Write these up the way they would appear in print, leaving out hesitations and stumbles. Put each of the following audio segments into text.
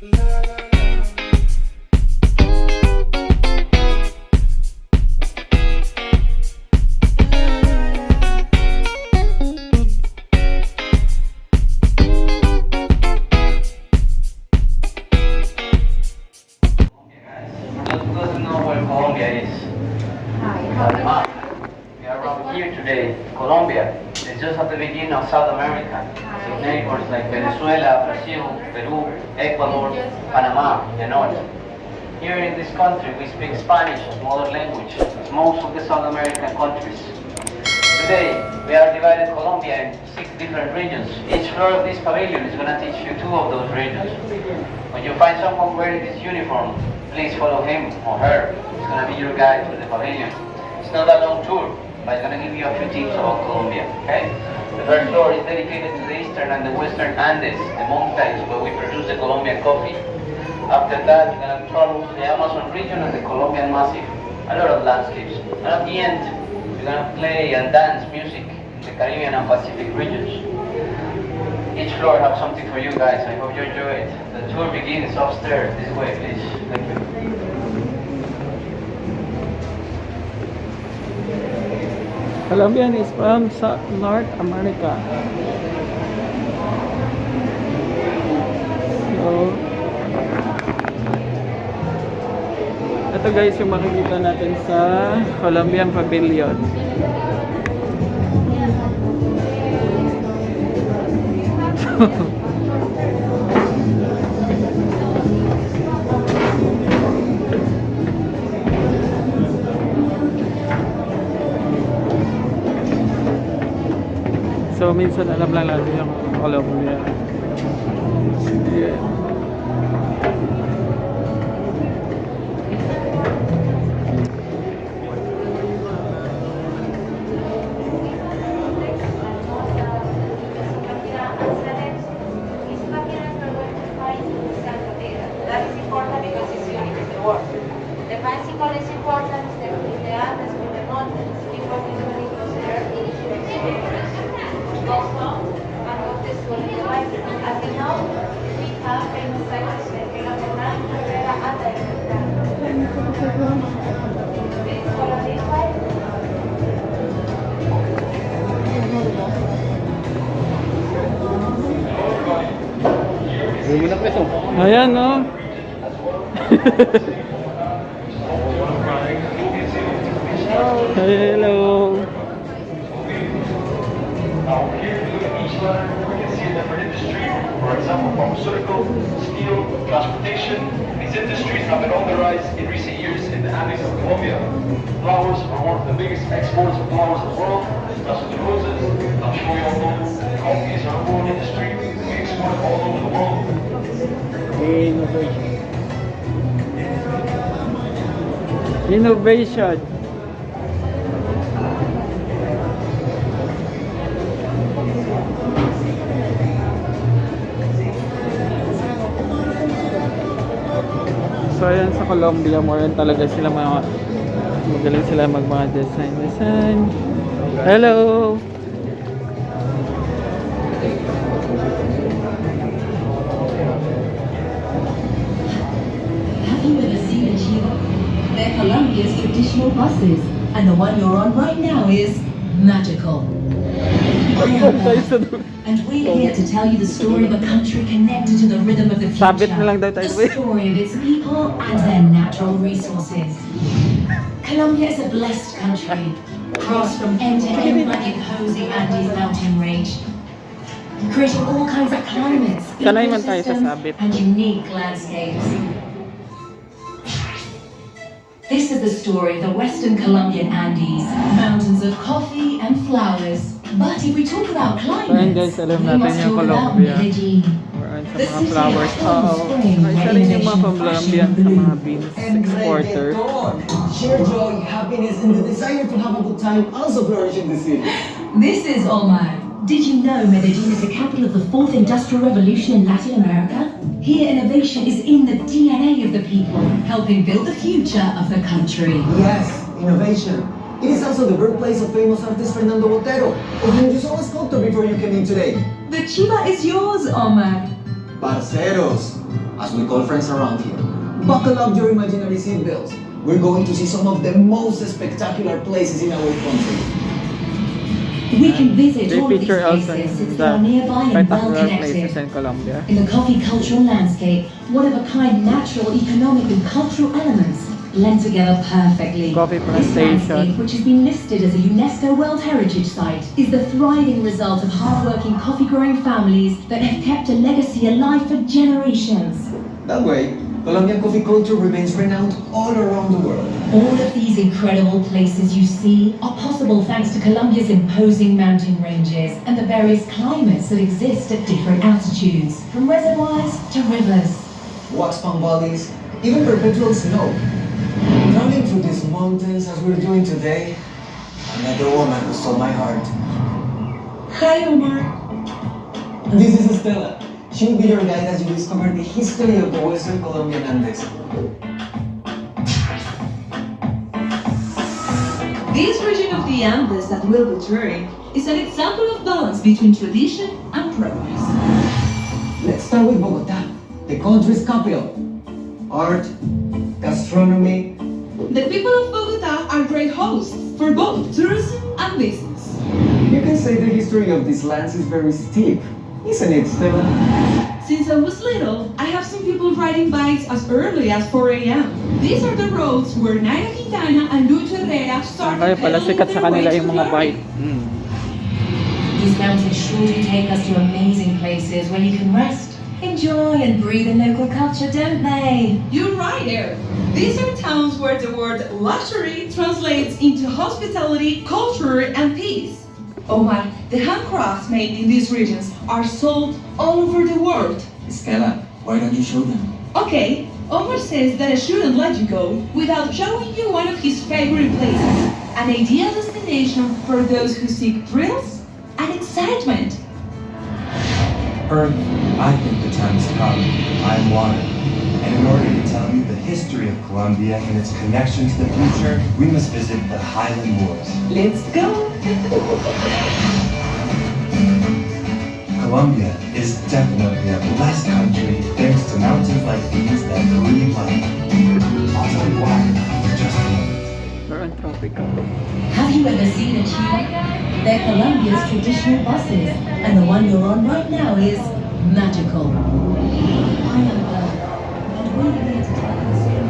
Colombia is. We are around here today, Colombia. It's just at the beginning of South America. So neighbors like Venezuela, Brazil, Peru, Ecuador, Panama, and all. Here in this country, we speak Spanish as mother language, as most of the South American countries. Today, we are divided Colombia in 6 different regions. Each floor of this pavilion is going to teach you 2 of those regions. When you find someone wearing this uniform, please follow him or her. It's going to be your guide to the pavilion. It's not a long tour, but it's going to give you a few tips about Colombia, okay? The first floor is dedicated to the eastern and the western Andes, the mountains where we produce the Colombian coffee. After that, you're going to travel to the Amazon region and the Colombian Massif. A lot of landscapes. And at the end, you're going to play and dance music in the Caribbean and Pacific regions. Each floor has something for you guys. I hope you enjoy it. The tour begins upstairs. This way, please. Thank you. Colombian is from North America. So, ito guys yung makikita natin sa Colombian Pavilion. So minsan alam lang natin yung Colombia. Yeah. The bicycle is important, the Andes with the mountains, people usually consider it also, and what is called the bicycle. As you know, we have famous sites like Pavilion, Carrera, and the Please follow this way. Ayan, no? Hello. Now here, if you look at each letter, you can see a different industry. For example, pharmaceutical, steel, transportation. These industries have been on the rise in recent years in the Andes of Colombia. Flowers are one of the biggest exports of flowers in the world, especially roses. I'm sure you all know coffee is our own industry. We export it all over the world. Innovation. So ayan sa Colombia, more than talaga sila magaling sila mga design. Hello. Have you ever seen a Chiva? They're Colombia's traditional buses, and the one you're on right now is magical. I am Beth, and we're here to tell you the story of a country connected to the rhythm of the future. The story of its people and their natural resources. Colombia is a blessed country, crossed from end to end by the cozy Andes mountain range, creating all kinds of climates, ecosystems, and unique landscapes. This is the story of the Western Colombian Andes, mountains of coffee and flowers. But if we talk about climate, guys, alam we natin must yung talk about Colombia. Medellin. Sa mga flowers. Isa rin yung mga Colombian sa mga beans exporter. Share joy, happiness, and the desire to have a good time also flourish in the city. This is Omar. Did you know Medellin is the capital of the 4th Industrial Revolution in Latin America? Here, innovation is in the DNA of the people, helping build the future of the country. Yes, innovation. It is also the birthplace of famous artist Fernando Botero, of whom you saw a sculpture before you came in today. The Chiva is yours, Omar. Parceros, as we call friends around here. Buckle up your imaginary seatbelts. We're going to see some of the most spectacular places in our country. We can visit They all of these feature also places since they the are nearby and well spectacular places connected. in Colombia. In the coffee cultural landscape, one-of-a-kind natural, economic and cultural elements blend together perfectly. Coffee This plantation. landscape, which has been listed as a UNESCO World Heritage Site, is the thriving result of hard-working coffee-growing families that have kept a legacy alive for generations. That way, Colombian coffee culture remains renowned all around the world. All of these incredible places you see are possible thanks to Colombia's imposing mountain ranges and the various climates that exist at different altitudes, from reservoirs to rivers. Wax palm valleys, even perpetual snow. Traveling through these mountains as we're doing today, I met the woman who stole my heart. Hi, Omar. This is Estela. She will be your guide as you discover the history of the Western Colombian Andes. This region of the Andes that we'll be touring is an example of balance between tradition and progress. Let's start with Bogota, the country's capital. Art, gastronomy. The people of Bogota are great hosts for both tourism and business. You can say the history of these lands is very steep, isn't it, Stella? Since I was little, I have seen people riding bikes as early as 4 a.m. These are the roads where Nairo Quintana and Luis Herrera started Kaya pala sikat sa pedaling kanila their way yung to mga glory. bike. These mountains surely take us to amazing places where you can rest, enjoy and breathe in local culture, don't they? You're right there. These are towns where the word luxury translates into hospitality, culture, and peace. Omar, the handcrafts made in these regions are sold all over the world. Stella, why don't you show them? Okay, Omar says that I shouldn't let you go without showing you one of his favorite places. An ideal destination for those who seek thrills and excitement. Earth, I think the time has come. I am water. And in order to tell you the history of Colombia and its connection to the future, we must visit the Highland Moors. Let's go! Colombia is definitely a blessed country thanks to mountains like these that breathe life. I'll tell you why in just a moment. We're on tropical. Have you ever seen a cheetah? They're Colombia's traditional buses, and the one you're on right now is magical. I am Bella, and we're here to tell you the story.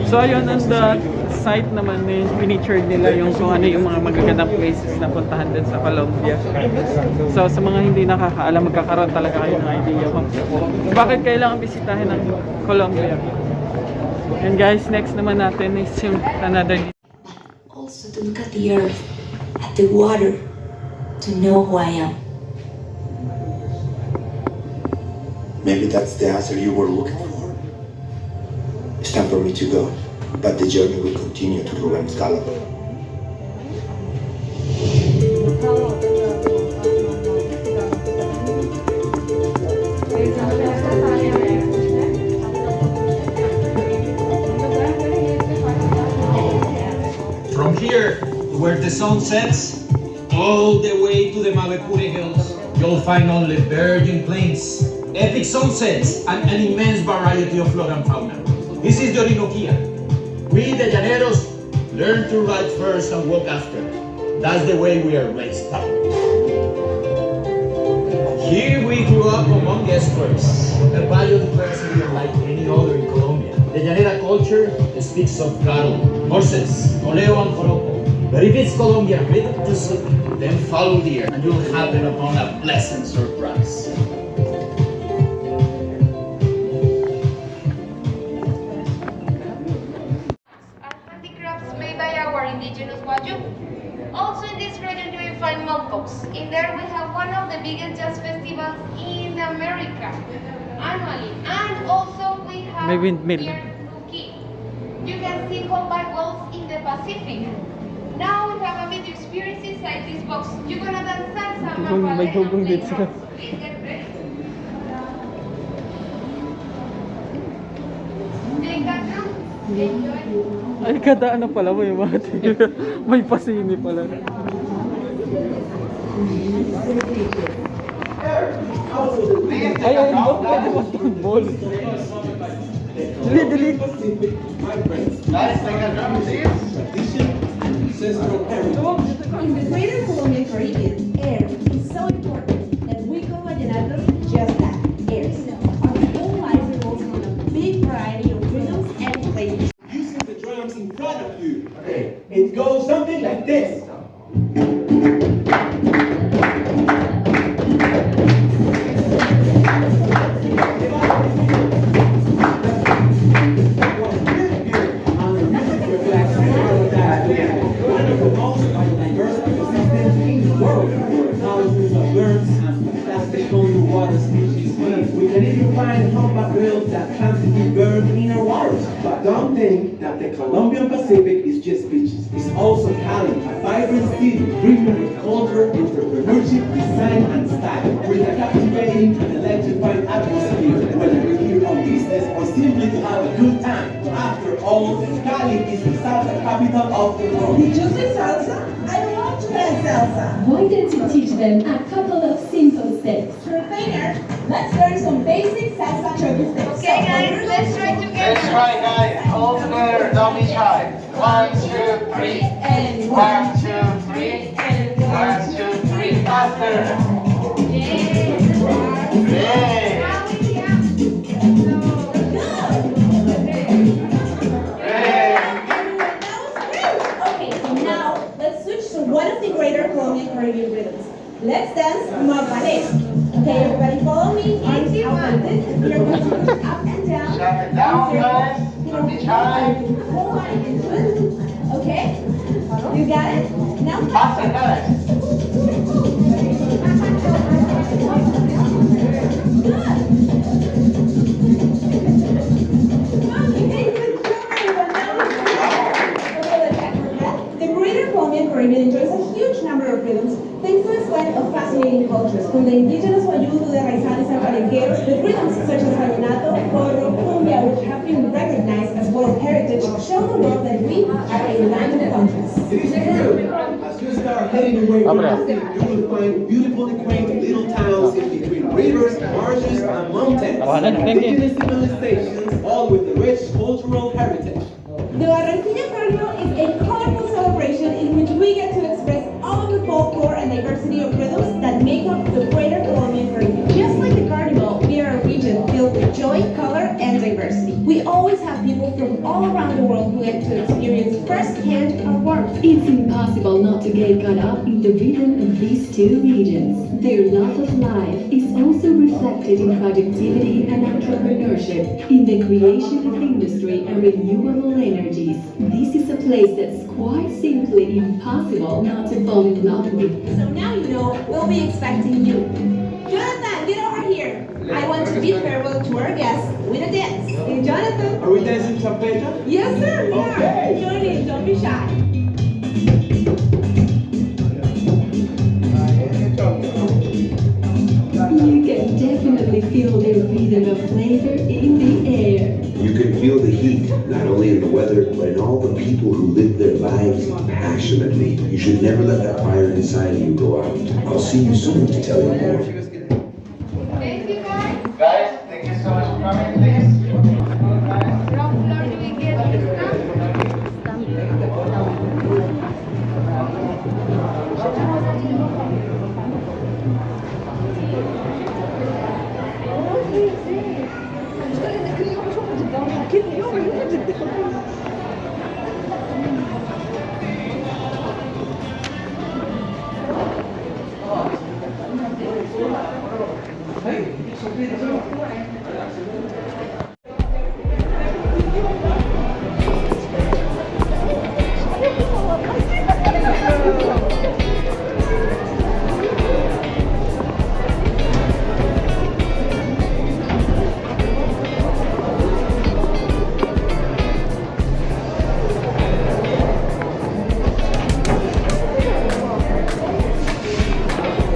So ayun, on the site naman yung featured nila yung kung ano yung mga magagandang places na puntahan din sa Colombia. So sa mga hindi nakakaalam, magkakaroon talaga kayo ng idea kung bakit kailangan bisitahin ng Colombia. And guys, next naman natin is yung another. Also to look at the earth, at the water, to know who I am. Maybe that's the answer you were looking for. It's time for me to go, but the journey will continue to Rubén Scala. From here, where the sun sets, all the way to the Mavecure Hills, you'll find only virgin plains, epic sunsets, and an immense variety of flora and fauna. This is the Orinoquia. We, the Llaneros, learn to ride first and walk after. That's the way we are raised up. Here we grew up among estuaries, a biodiversity unlike any other in Colombia. The Llanera culture speaks of cattle, horses, oleo and joropo. But if it's Colombian rhythm to suit, then follow the air and you'll happen upon a pleasant surprise. Handicrafts made by our indigenous Waju. Also in this region you will find mountaineers. In there we have one of the biggest jazz festivals in America annually. And also we have May windmill. here Nuki. You can see humpback whales in the Pacific. Now we have a video experience inside this box. You're gonna dance salsa, May hugong play dito. drums. Please get ready. Take that drum. Enjoy. Ay, kada ano pala mo yung mga may pasini pala. Ay, ay, ball. Pwede ba itong ball? Dili. Guys, take a drum, please. In the greater Colombian Caribbean, air is so important that we call vallenato just that, air. Our whole life revolves around a big variety of rhythms and flavors. You see the drums in front of you. Okay. It goes something like this. We can even find humpback whales that constantly burn in our waters. But don't think that the Colombian Pacific is just beaches. It's also Cali, a vibrant city driven with culture, entrepreneurship, design, and style, with a captivating and electrifying atmosphere. Whether you're here on business or simply to have a good time. After all, Cali is the salsa capital of the world. Did you say salsa? I love to dance salsa. Why don't you teach them a couple of simple steps? Sure thing, let's learn some basic salsa chopping steps. Okay, guys, let's try together. Let's try, guys. All together, don't be shy. 1, 2, 3. And 1, 2, 3. and 1, 2, 3. Faster. Great. Okay, so now let's switch to one of the greater Colombian Caribbean rhythms. Let's dance Magbalé. Okay, everybody follow me. Arms out like this. We are going to push up and down. Shut it down, guys. Don't be shy. Hold on and twist. Okay? You got it? Now Faster, guys. The greater Colombian Caribbean enjoys a huge number of rhythms, thanks to a blend of fascinating cultures, from the indigenous Wayuu to the Raizanes and Palenqueros, with rhythms such as vallenato, porro, cumbia, which have been recognized as World Heritage, show the world that we are a land of contrasts. It is true. As you start heading away from the city, you will find beautifully quaint little towns in between rivers, marshes, and mountains. Indigenous civilizations, all with a rich cultural heritage. The Barranquilla Carnival is a colorful celebration in which we get to express all of the folklore and diversity of rhythms that make up the greater Colombian Caribbean. Just like the carnival, we are a region filled with joy, color, and diversity. We always have people from all around the world who get to experience firsthand our warmth. It's impossible not to get caught up in the rhythm of these two regions. Their love of life is also reflected in productivity and entrepreneurship, in the creation of industry and renewable energies. This is a place that's quite simply impossible not to fall in love with. So now you know we'll be expecting you. Jonathan, get over here. I want to bid farewell to our guests with a dance. Hey, Jonathan. Are we dancing champeta? Yes, sir. We Okay. are. Join in. Don't be shy. You can definitely feel the rhythm of flavor in the air. You can feel the heat, not only in the weather, but in all the people who live their lives passionately. You should never let that fire inside you go out. I'll see you soon to tell you more. Thank you, guys. Guys, thank you so much for coming, please. From floor do we get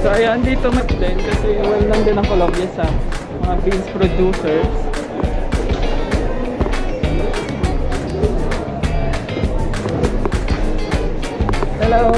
So ayan, dito mas din kasi well lang din ang Colombia sa mga beans producers. Hello!